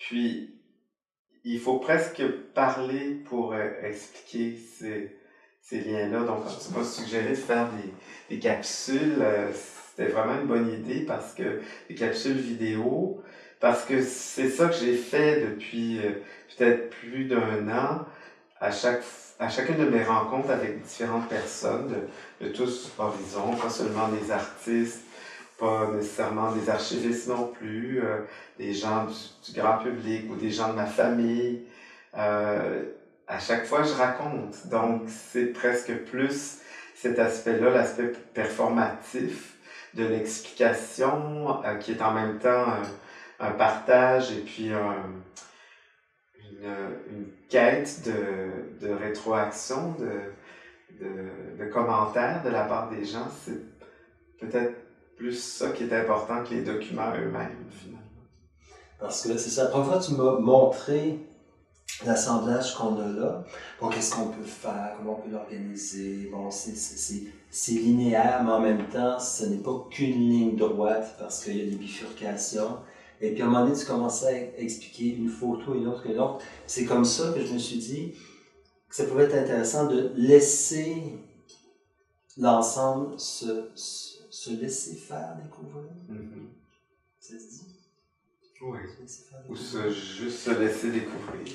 Puis, il faut presque parler pour expliquer ces liens-là. Donc, tu m'as suggéré de faire des capsules. C'était vraiment une bonne idée parce que des capsules vidéo, parce que c'est ça que j'ai fait depuis peut-être plus d'un an à chacune de mes rencontres avec différentes personnes de tous horizons, pas seulement des artistes, pas nécessairement des archivistes non plus, des gens du grand public ou des gens de ma famille. Euh, à chaque fois, je raconte. Donc, c'est presque plus cet aspect-là, l'aspect performatif de l'explication, qui est en même temps un partage et puis une quête de rétroaction, de commentaires de la part des gens. C'est peut-être plus ça qui est important que les documents eux-mêmes, finalement. Parce que c'est ça. La première fois, tu m'as montré l'assemblage qu'on a là. Bon, qu'est-ce qu'on peut faire, comment on peut l'organiser. Bon, c'est linéaire, mais en même temps, ce n'est pas qu'une ligne droite parce qu'il y a des bifurcations. Et puis à un moment donné, tu commençais à expliquer une photo et une autre que l'autre. C'est comme ça que je me suis dit que ça pouvait être intéressant de laisser l'ensemble se laisser faire découvrir. Ça se dit? Oui. Ou juste se laisser découvrir.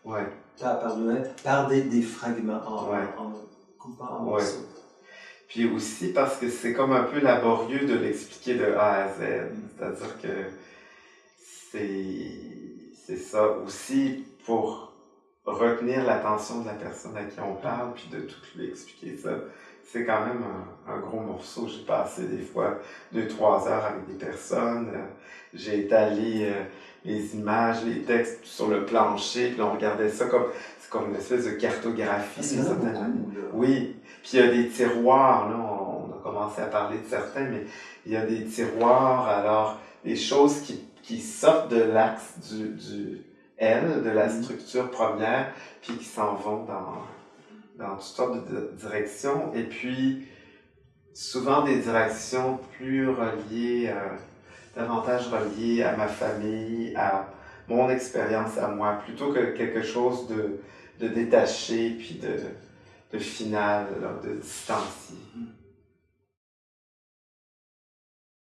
Ouais. Par des fragments en coupant en morceaux. Puis aussi parce que c'est comme un peu laborieux de l'expliquer de A à Z. C'est-à-dire que c'est ça aussi pour retenir l'attention de la personne à qui on parle, puis de tout lui expliquer ça. C'est quand même un gros morceau. J'ai passé des fois 2-3 heures avec des personnes. J'ai étalé les images, les textes sur le plancher, puis on regardait ça c'est comme une espèce de cartographie. Oui, puis il y a des tiroirs, là, on a commencé à parler de certains, mais il y a des tiroirs, alors des choses qui sortent de l'axe du L, de la structure première, puis qui s'en vont dans toutes sortes de directions, et puis souvent des directions plus reliées, davantage reliées à ma famille, à mon expérience à moi, plutôt que quelque chose de détaché, puis de final, là, de distancié.